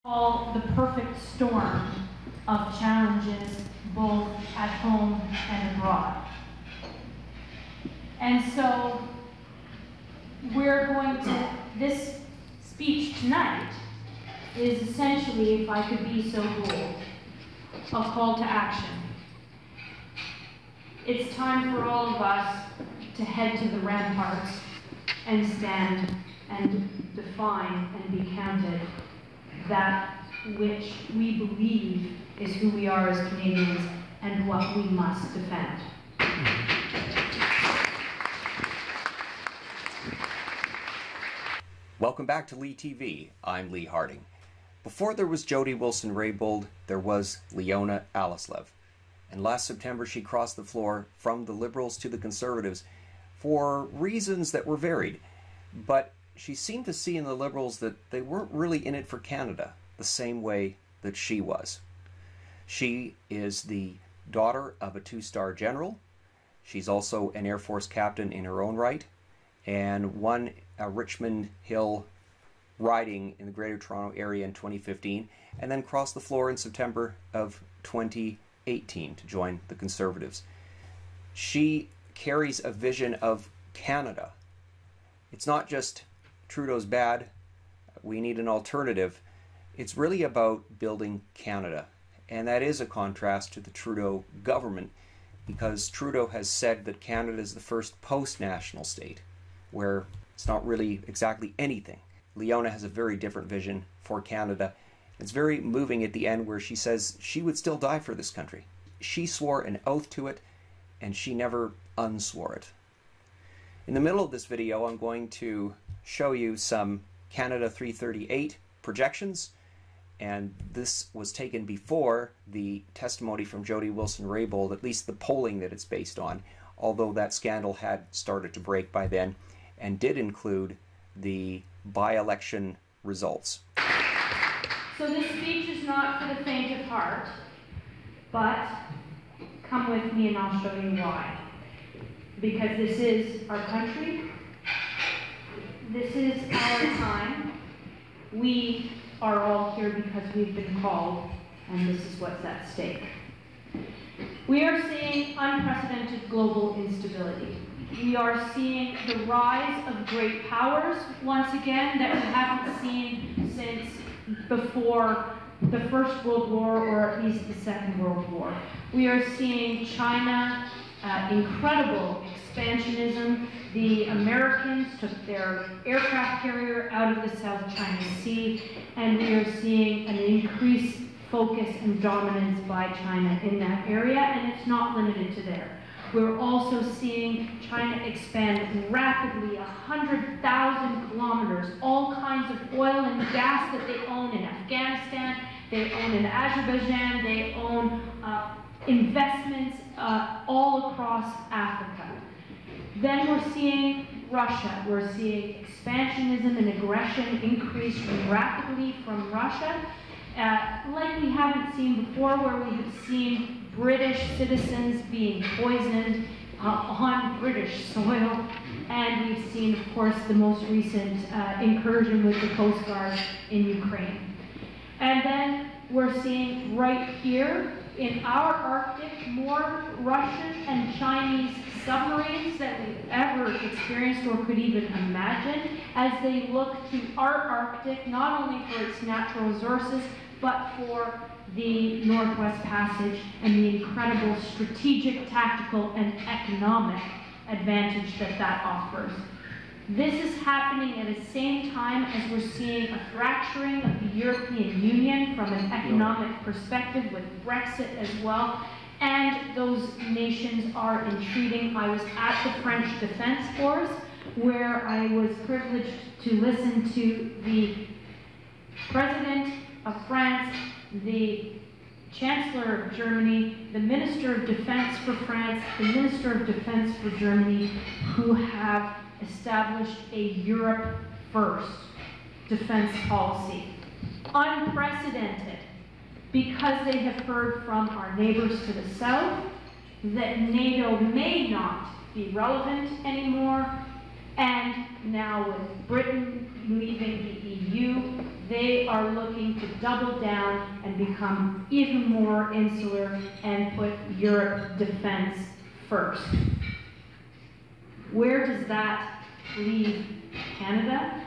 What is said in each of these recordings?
All the perfect storm of challenges both at home and abroad. And so we're going to, this speech tonight is essentially, if I could be so bold, a call to action. It's time for all of us to head to the ramparts and stand and define and be counted that which we believe is who we are as Canadians and what we must defend. Welcome back to Lee TV. I'm Lee Harding. Before there was Jody Wilson-Raybould, there was Leona Alleslev. And last September she crossed the floor from the Liberals to the Conservatives for reasons that were varied. But she seemed to see in the Liberals that they weren't really in it for Canada the same way that she was. She is the daughter of a two-star general. She's also an Air Force captain in her own right and won a Richmond Hill riding in the Greater Toronto area in 2015 and then crossed the floor in September of 2018 to join the Conservatives. She carries a vision of Canada. It's not just Trudeau's bad, we need an alternative. It's really about building Canada. And that is a contrast to the Trudeau government, because Trudeau has said that Canada is the first post-national state, where it's not really exactly anything. Leona has a very different vision for Canada. It's very moving at the end where she says she would still die for this country. She swore an oath to it, and she never unswore it. In the middle of this video, I'm going to show you some Canada 338 projections, and this was taken before the testimony from Jody Wilson-Raybould, at least the polling that it's based on, although that scandal had started to break by then and did include the by-election results. So this speech is not for the faint of heart, but come with me and I'll show you why. Because this is our country, this is our time. We are all here because we've been called, and this is what's at stake. We are seeing unprecedented global instability. We are seeing the rise of great powers, once again, that we haven't seen since before the First World War, or at least the Second World War. We are seeing China, incredible expansionism. The Americans took their aircraft carrier out of the South China Sea, and we are seeing an increased focus and dominance by China in that area, and it's not limited to there. We're also seeing China expand rapidly, 100,000 kilometers, all kinds of oil and gas that they own in Afghanistan, they own in Azerbaijan, they own investments all across Africa. Then we're seeing Russia. We're seeing expansionism and aggression increase rapidly from Russia, like we haven't seen before, where we have seen British citizens being poisoned on British soil. And we've seen, of course, the most recent incursion with the Coast Guard in Ukraine. And then we're seeing right here in our Arctic more Russian and Chinese submarines than we've ever experienced or could even imagine, as they look to our Arctic not only for its natural resources, but for the Northwest Passage and the incredible strategic, tactical, and economic advantage that that offers. This is happening at the same time as we're seeing a fracturing of the European Union from an economic perspective with Brexit as well, and those nations are entreating. I was at the French Defense Force, where I was privileged to listen to the President of France, the Chancellor of Germany, the Minister of Defense for France, the Minister of Defense for Germany, who have established a Europe first defense policy. Unprecedented, because they have heard from our neighbors to the south that NATO may not be relevant anymore, And now with Britain leaving the EU, they are looking to double down and become even more insular and put Europe defense first. Where does that leave Canada?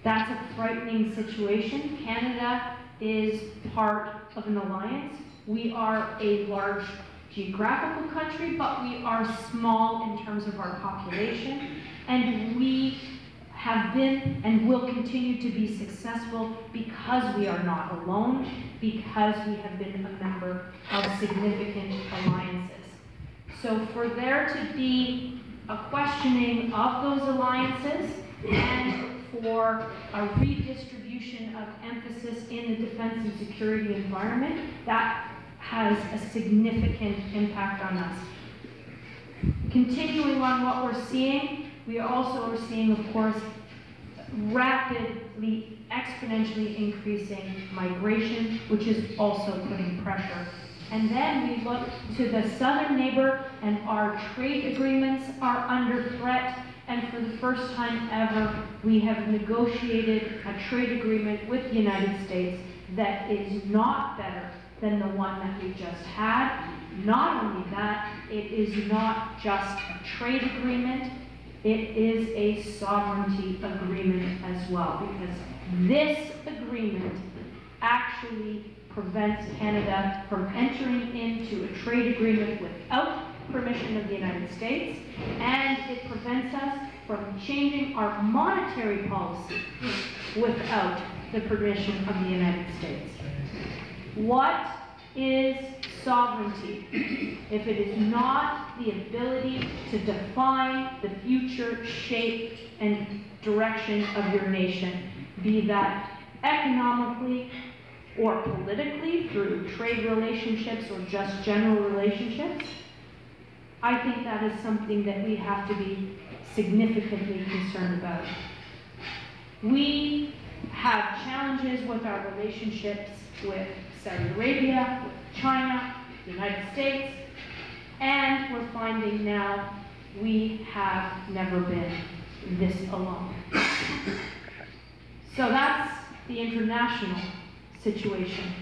That's a frightening situation. Canada is part of an alliance. We are a large geographical country, but we are small in terms of our population, and we have been and will continue to be successful because we are not alone, because we have been a member of significant alliances. So for there to be a questioning of those alliances and for a redistribution of emphasis in the defense and security environment, that has a significant impact on us. Continuing on what we're seeing, we also are seeing, of course, rapidly, exponentially increasing migration, which is also putting pressure. And then we look to the southern neighbor, and our trade agreements are under threat. And for the first time ever, we have negotiated a trade agreement with the United States that is not better than the one that we just had. Not only that, it is not just a trade agreement, it is a sovereignty agreement as well, because this agreement actually prevents Canada from entering into a trade agreement without permission of the United States, and it prevents us from changing our monetary policy without the permission of the United States. What is sovereignty if it is not the ability to define the future shape and direction of your nation, be that economically or politically through trade relationships or just general relationships? I think that is something that we have to be significantly concerned about. We have challenges with our relationships with Saudi Arabia, with China, the United States, and we're finding now we have never been this alone. So that's the international situation.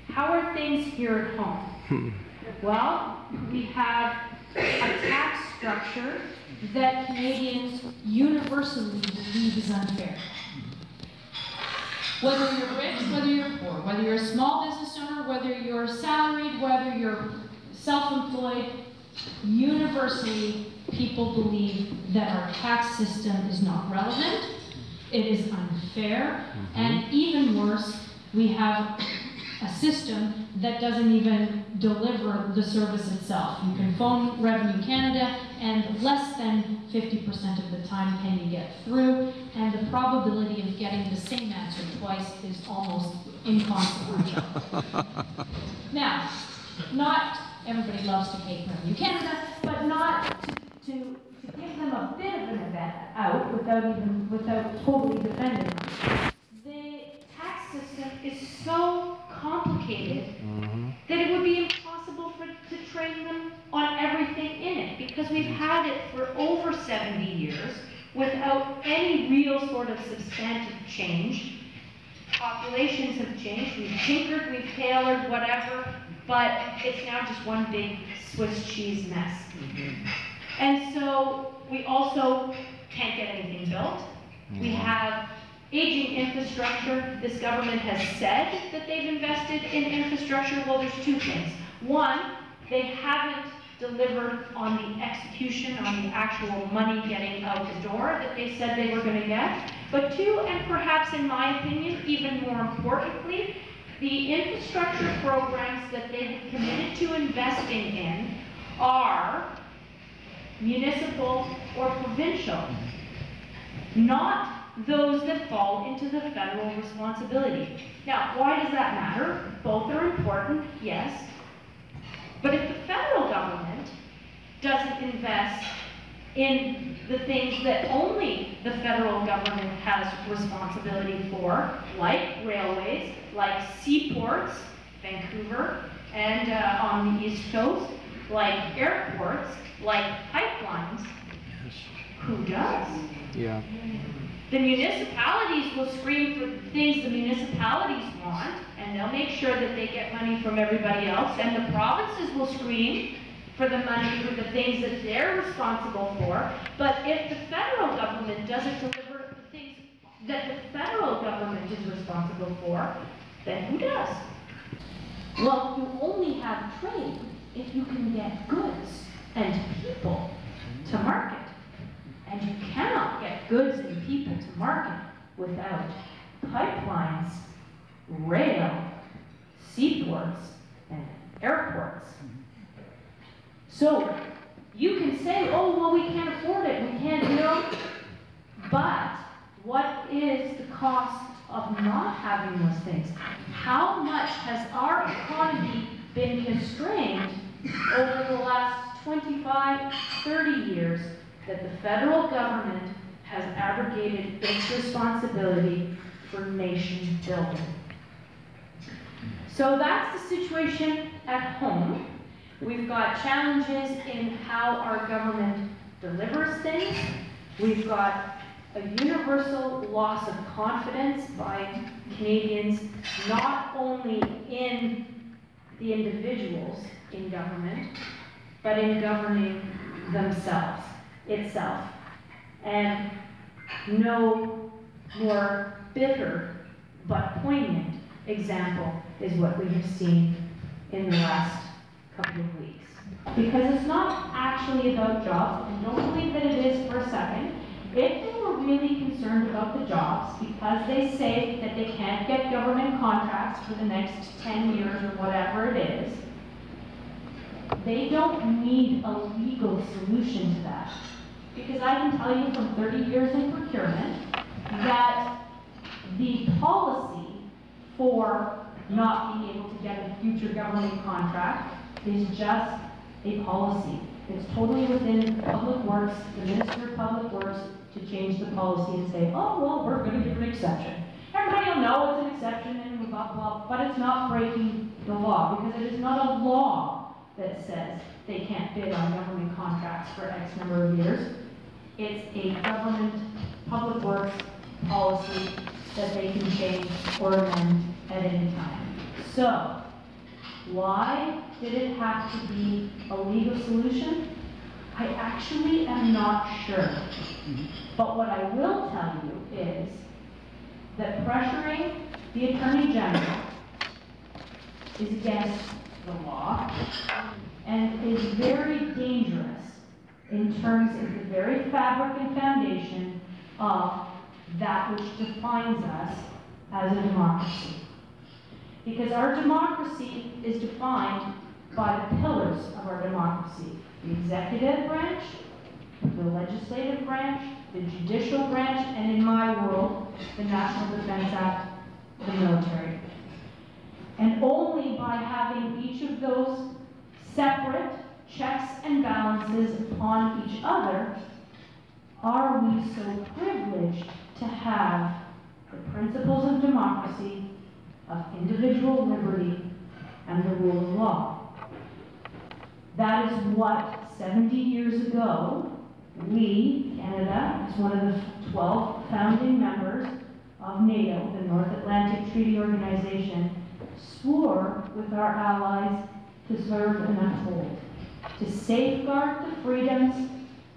How are things here at home? Well, we have a tax structure that Canadians universally believe is unfair. Whether you're rich, whether you're poor, whether you're a small business owner, whether you're salaried, whether you're self-employed, universally people believe that our tax system is not relevant, it is unfair, and even worse, we have a system that doesn't even deliver the service itself. You can phone Revenue Canada, and less than 50% of the time can you get through, and the probability of getting the same answer twice is almost inconsequential. Now, not everybody loves to hate Revenue Canada, but not to give them a bit of an event out without totally defending them. The tax system is so complicated that it would be impossible to train them on everything in it, because we've had it for over 70 years without any real sort of substantive change. Populations have changed, we've tinkered, we've tailored, whatever, but it's now just one big Swiss cheese mess. And so we also can't get anything built. We have aging infrastructure. This government has said that they've invested in infrastructure. Well, there's two things. One, they haven't delivered on the execution, on the actual money getting out the door that they said they were going to get. But two, and perhaps in my opinion, even more importantly, the infrastructure programs that they have committed to investing in are municipal or provincial, not those that fall into the federal responsibility. Now, why does that matter? Both are important, yes. But if the federal government doesn't invest in the things that only the federal government has responsibility for, like railways, like seaports, Vancouver, and on the East Coast, like airports, like pipelines, Who does? Yeah. The municipalities will scream for the things the municipalities want, and they'll make sure that they get money from everybody else, and the provinces will scream for the money for the things that they're responsible for. But if the federal government doesn't deliver the things that the federal government is responsible for, then who does? Well, you only have trade if you can get goods and people to market. And you cannot get goods and people to market without pipelines, rail, seaports, and airports. So you can say, oh, well, we can't afford it, we can't, you know. But what is the cost of not having those things? How much has our economy been constrained over the last 25, 30 years that the federal government has abrogated its responsibility for nation building? So that's the situation at home. We've got challenges in how our government delivers things. We've got a universal loss of confidence by Canadians, not only in the individuals in government, but in governing themselves, itself. And no more bitter but poignant example is what we have seen in the last couple of weeks. Because it's not actually about jobs, and don't believe that it is for a second. If they were really concerned about the jobs, because they say that they can't get government contracts for the next 10 years or whatever it is, they don't need a legal solution to that. Because I can tell you from 30 years in procurement that the policy for not being able to get a future government contract is just a policy. It's totally within Public Works, the Minister of Public Works, to change the policy and say, oh, well, we're going to give an exception. Everybody will know it's an exception and blah, blah, but it's not breaking the law, because it is not a law that says they can't bid on government contracts for X number of years. It's a government Public Works policy that they can change or amend at any time. So, why did it have to be a legal solution? I actually am not sure. But what I will tell you is that pressuring the Attorney General is against the law and is very dangerous in terms of the very fabric and foundation of that which defines us as a democracy. Because our democracy is defined by the pillars of our democracy: the executive branch, the legislative branch, the judicial branch, and in my world, the National Defense Act, the military. And only by having each of those separate checks and balances upon each other are we so privileged to have the principles of democracy, of individual liberty, and the rule of law. That is what 70 years ago, we, Canada, as one of the 12 founding members of NATO, the North Atlantic Treaty Organization, swore with our allies to serve and uphold, to safeguard the freedoms,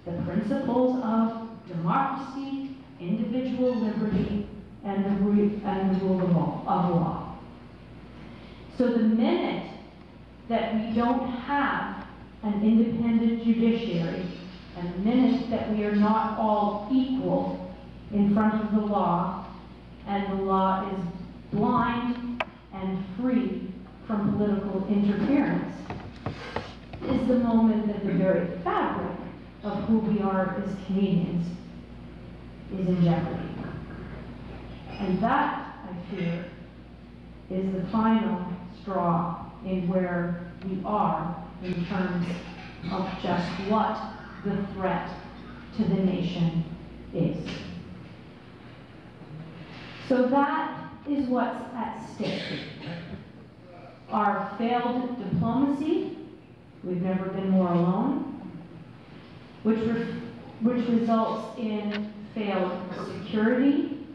the principles of democracy, individual liberty, and the rule of law. So the minute that we don't have an independent judiciary, and the minute that we are not all equal in front of the law, and the law is blind and free from political interference, is the moment that the very fabric of who we are as Canadians is in jeopardy. And that, I fear, is the final straw in where we are in terms of just what the threat to the nation is. So that is what's at stake. Our failed diplomacy, we've never been more alone, which which results in failed security,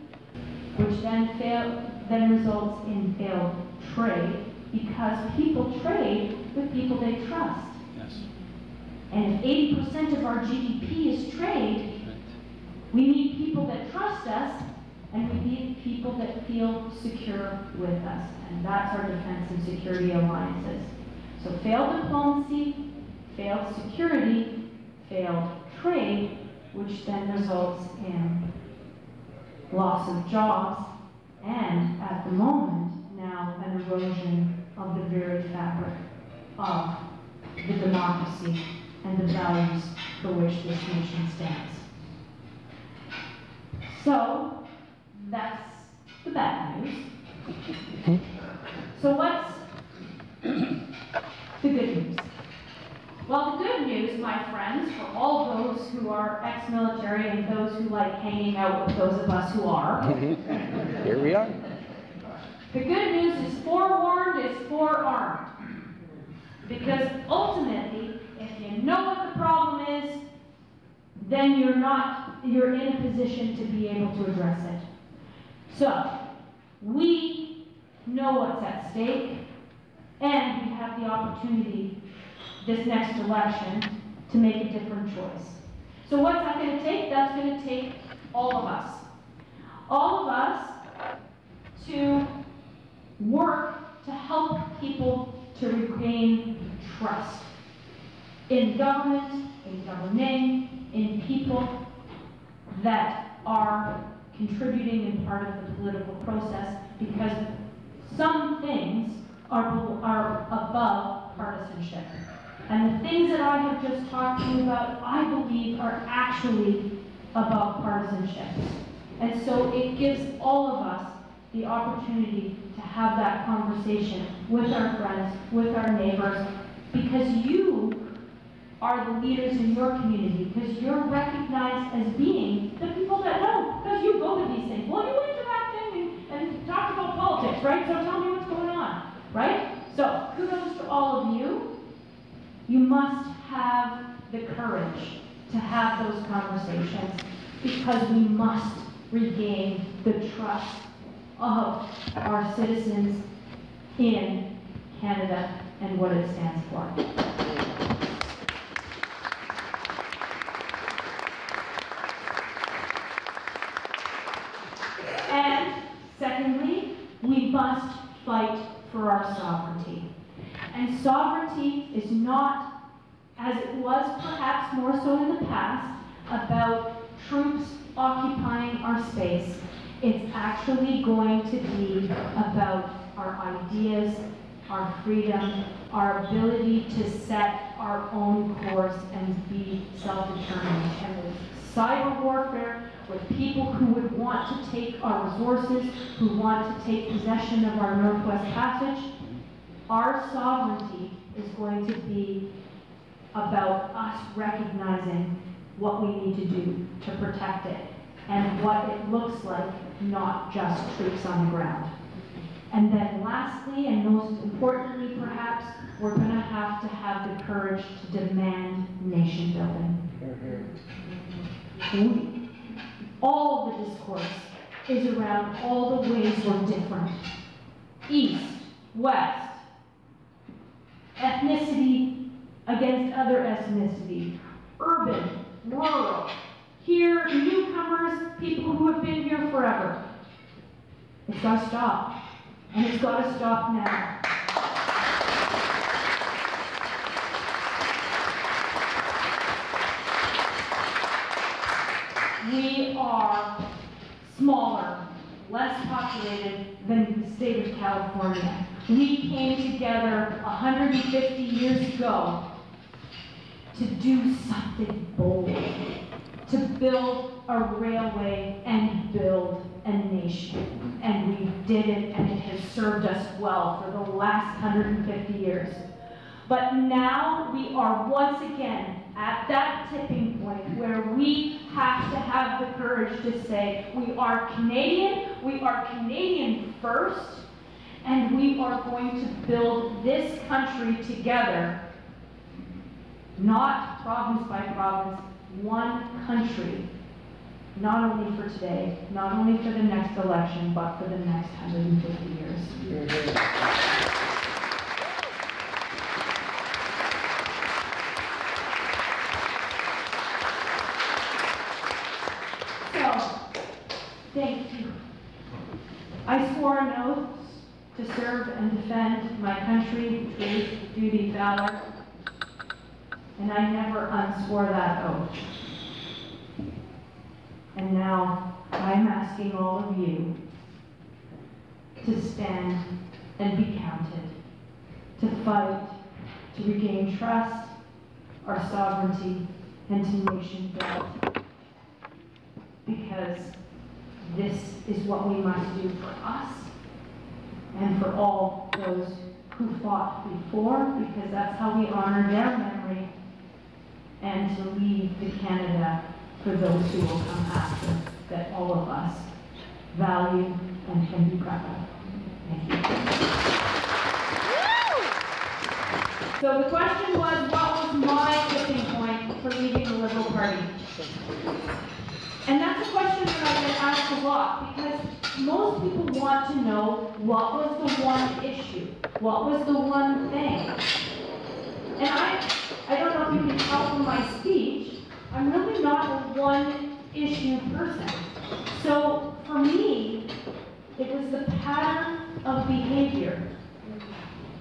which then results in failed trade, because people trade with people they trust. Yes. And if 80% of our GDP is trade, we need people that trust us, and we need people that feel secure with us. And that's our defense and security alliances. So failed diplomacy, failed security, failed trade, which then results in loss of jobs, and at the moment, now an erosion of the very fabric of the democracy and the values for which this nation stands. So, that's the bad news. So what's the good news? Well, the good news, my friends, for all those who are ex-military and those who like hanging out with those of us who are. Here we are. The good news is forewarned is forearmed. Because ultimately, if you know what the problem is, then you're in a position to be able to address it. So, we know what's at stake, and we have the opportunity this next election to make a different choice. So what's that going to take? That's going to take all of us. All of us to work to help people to regain trust in government, in governing, in people that are contributing in part of the political process, because some things are above partisanship. And the things that I have just talked to you about, I believe, are actually above partisanship. And so it gives all of us the opportunity to have that conversation with our friends, with our neighbors, because you are the leaders in your community, because you're recognized as being the people that know, because you go to these things. Well, you interact and talk about politics, right? So tell me what's going on, right? So kudos to all of you. You must have the courage to have those conversations, because we must regain the trust of our citizens in Canada and what it stands for. And secondly, we must fight for our sovereignty. And sovereignty is not, as it was perhaps more so in the past, about troops occupying our space. It's actually going to be about our ideas, our freedom, our ability to set our own course and be self-determined. And with cyber warfare, with people who would want to take our resources, who want to take possession of our Northwest Passage, our sovereignty is going to be about us recognizing what we need to do to protect it and what it looks like, not just troops on the ground. And then lastly, and most importantly perhaps, we're going to have the courage to demand nation building. All the discourse is around all the ways we're different. East, West, ethnicity against other ethnicity, urban, rural, here, newcomers, people who have been here forever. It's got to stop, and it's got to stop now. We are smaller, less populated than the state of California. We came together 150 years ago to do something bold, to build a railway and build a nation. And we did it, and it has served us well for the last 150 years. But now we are once again at that tipping point where we have to have the courage to say, we are Canadian first, and we are going to build this country together, not province by province, one country, not only for today, not only for the next election, but for the next 150 years. So, thank you. I swore an oath to serve and defend my country, truth, duty, valor, and I never unswore that oath. And now I'm asking all of you to stand and be counted, to fight, to regain trust, our sovereignty, and to nation build. Because this is what we must do for us and for all those who fought before, because that's how we honor their memory, and to leave the Canada for those who will come after, that all of us value and can be proud of. Thank you. So the question was, what was my tipping point for leaving the Liberal Party? And that's a question that I get asked a lot, because most people want to know what was the one issue, what was the one thing. And I don't know if you can tell from my speech, I'm really not a one-issue person. So for me, it was the pattern of behavior.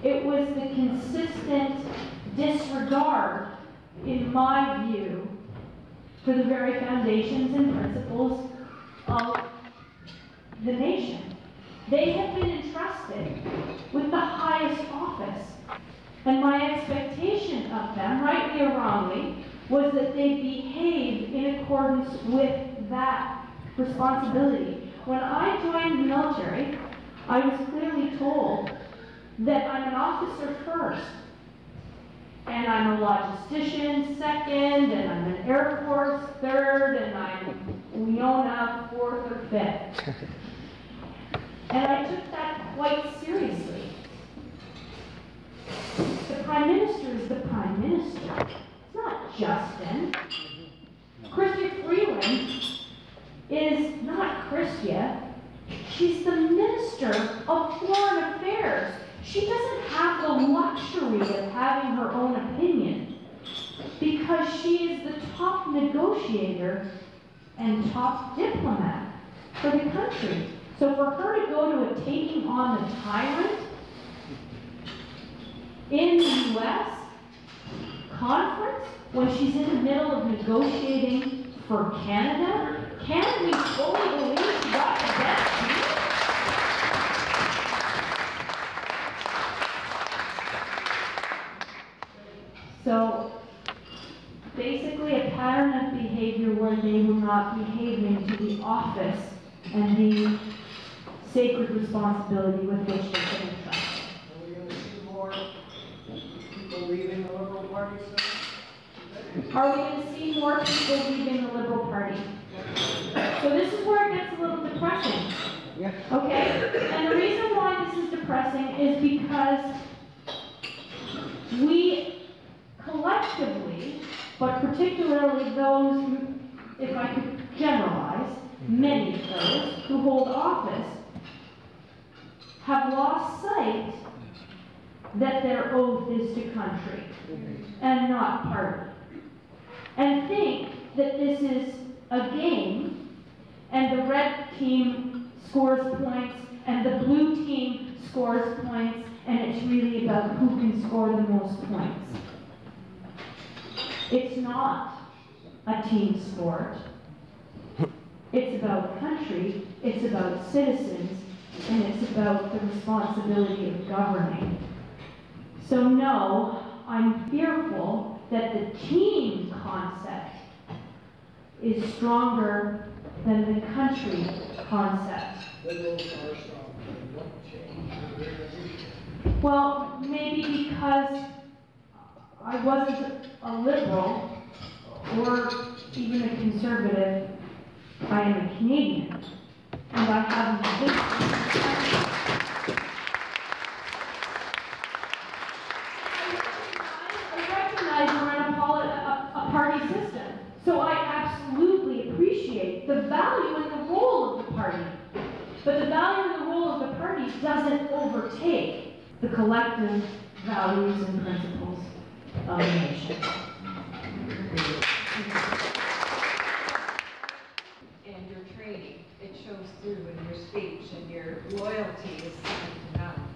It was the consistent disregard, in my view, for the very foundations and principles of the nation. They have been entrusted with the highest office. And my expectation of them, rightly or wrongly, was that they behave in accordance with that responsibility. When I joined the military, I was clearly told that I'm an officer first, and I'm a logistician second, and I'm an Air Force third, and I'm Leona fourth or fifth. And I took that quite seriously. The Prime Minister is the Prime Minister. It's not Justin. Chrystia Freeland is not Chrystia. She's the Minister of Foreign Affairs. She doesn't have the luxury of having her own opinion, because she is the top negotiator and top diplomat for the country. So for her to go to a taking on the Tyrant in the U.S. conference when she's in the middle of negotiating for Canada, can we fully believe she got the best deal? So basically a pattern of behavior where they were not behaving to the office and the sacred responsibility with which they've been entrusted. Are we going to see more people leaving the Liberal Party soon? Are we going to see more people leaving the Liberal Party? So this is where it gets a little depressing. Yeah. Okay? And the reason why this is depressing is because we collectively, but particularly those who, if I could generalize, many of those who hold office, have lost sight that their oath is to country and not party, and think that this is a game and the red team scores points and the blue team scores points, and it's really about who can score the most points. It's not a team sport. It's about country, it's about citizens, and it's about the responsibility of governing. So no, I'm fearful that the team concept is stronger than the country concept. Liberals are strong. They won't change. Well, maybe because I wasn't a liberal or even a conservative. I am a Canadian, and I have a I recognize we're in a party system, so I overtake the collective values and principles of the nation. And your training, it shows through in your speech, and your loyalty is second to none.